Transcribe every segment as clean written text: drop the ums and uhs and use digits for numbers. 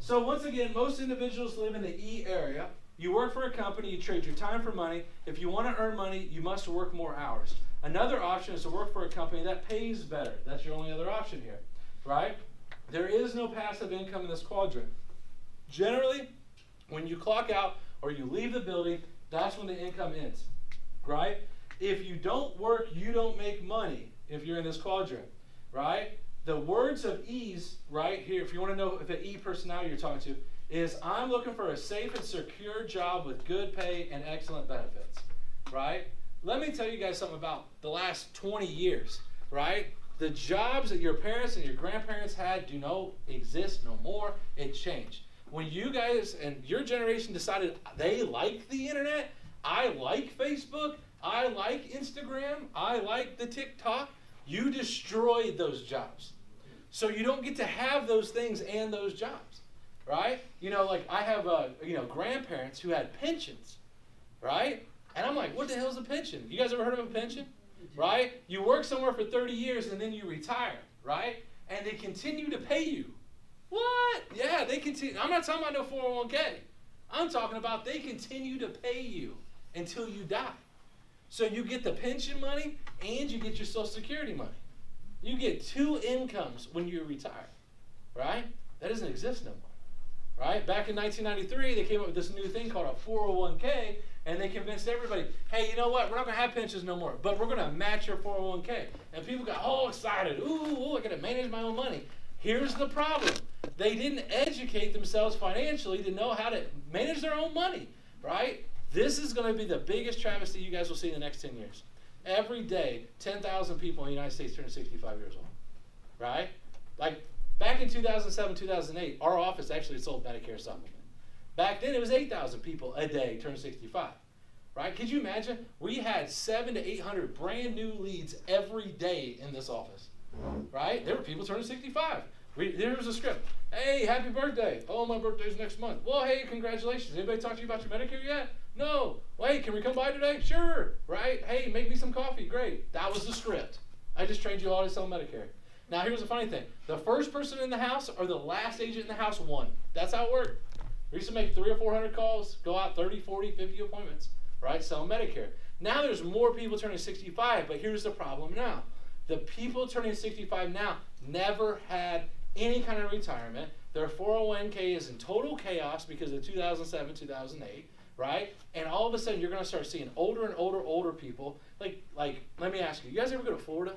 So once again, most individuals live in the E area. You work for a company, you trade your time for money. If you want to earn money, you must work more hours. Another option is to work for a company that pays better. That's your only other option here, right? There is no passive income in this quadrant. Generally, when you clock out or you leave the building, that's when the income ends, right? If you don't work, you don't make money if you're in this quadrant, right? The words of ease, right here, if you want to know the E personality you're talking to, is I'm looking for a safe and secure job with good pay and excellent benefits, right? Let me tell you guys something about the last 20 years, right? The jobs that your parents and your grandparents had do not exist no more. It changed. When you guys and your generation decided they like the internet, I like Facebook, I like Instagram, I like the TikTok, you destroyed those jobs. So you don't get to have those things and those jobs, right? You know, like I have, grandparents who had pensions, right? And I'm like, what the hell is a pension? You guys ever heard of a pension? Right? You work somewhere for 30 years and then you retire, right? And they continue to pay you. What? Yeah, they continue. I'm not talking about no 401k. I'm talking about they continue to pay you until you die. So you get the pension money and you get your Social Security money. You get two incomes when you retire, right? That doesn't exist no more, right? Back in 1993, they came up with this new thing called a 401k, and they convinced everybody, hey, you know what? We're not going to have pensions no more, but we're going to match your 401k. And people got all excited. Ooh, I got to manage my own money. Here's the problem. They didn't educate themselves financially to know how to manage their own money, right? This is going to be the biggest travesty you guys will see in the next 10 years. Every day, 10,000 people in the United States turn 65 years old, right? Like back in 2007, 2008, our office actually sold Medicare supplement. Back then, it was 8,000 people a day turn 65, right? Could you imagine? We had 700 to 800 brand new leads every day in this office, right? There were people turning 65. There was a script. Hey, happy birthday. Oh, my birthday's next month. Well, hey, congratulations. Anybody talk to you about your Medicare yet? No. Well, hey, can we come by today? Sure, right? Hey, make me some coffee. Great. That was the script. I just trained you all to sell Medicare. Now, here's the funny thing. The first person in the house or the last agent in the house won. That's how it worked. We used to make 300 or 400 calls, go out 30, 40, 50 appointments, right? Sell Medicare. Now there's more people turning 65, but here's the problem now. The people turning 65 now never had any kind of retirement. Their 401k is in total chaos because of 2007, 2008, right? And all of a sudden you're going to start seeing older and older people. Like, let me ask you, you guys ever go to Florida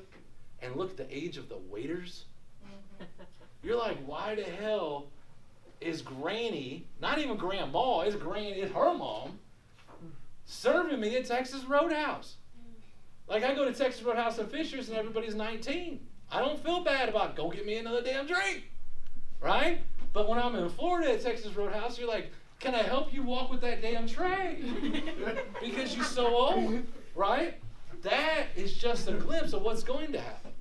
and look at the age of the waiters? You're like, why the hell is Granny, not even Grandma, it's her mom, serving me at Texas Roadhouse? Like I go to Texas Roadhouse and Fishers and everybody's 19. I don't feel bad about go get me another damn drink, right? But when I'm in Florida at Texas Roadhouse, you're like, can I help you walk with that damn tray? Because you're so old, right? That is just a glimpse of what's going to happen,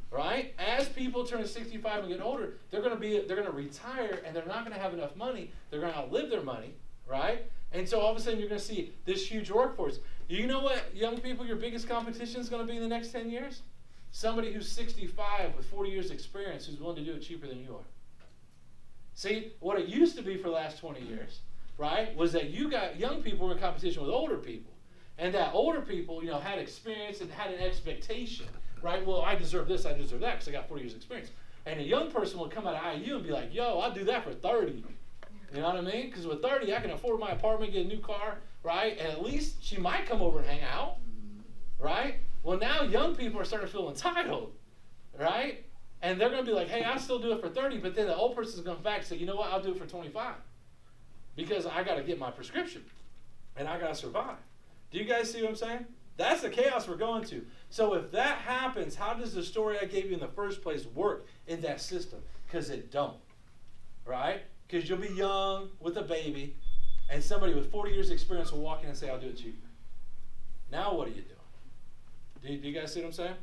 right? As people turn 65 and get older, they're going to retire and they're not going to have enough money. They're going to outlive their money, right? And so all of a sudden you're going to see this huge workforce. You know what, young people, your biggest competition is going to be in the next 10 years? Somebody who's 65 with 40 years experience who's willing to do it cheaper than you are. See, what it used to be for the last 20 years, right, was that you got young people were in competition with older people. And that older people, had experience and had an expectation, right? Well, I deserve this, I deserve that because I got 40 years experience. And a young person would come out of IU and be like, yo, I'll do that for 30. You know what I mean? Because with 30, I can afford my apartment, get a new car, right? And at least she might come over and hang out, right? Well, now young people are starting to feel entitled, right? And they're going to be like, hey, I'll still do it for 30, but then the old person's going to come back and say, you know what, I'll do it for 25 because I got to get my prescription and I got to survive. Do you guys see what I'm saying? That's the chaos we're going to. So if that happens, how does the story I gave you in the first place work in that system? Because it don't, right? Because you'll be young with a baby and somebody with 40 years experience will walk in and say, I'll do it cheaper. Now what are you doing? Do you guys see what I'm saying?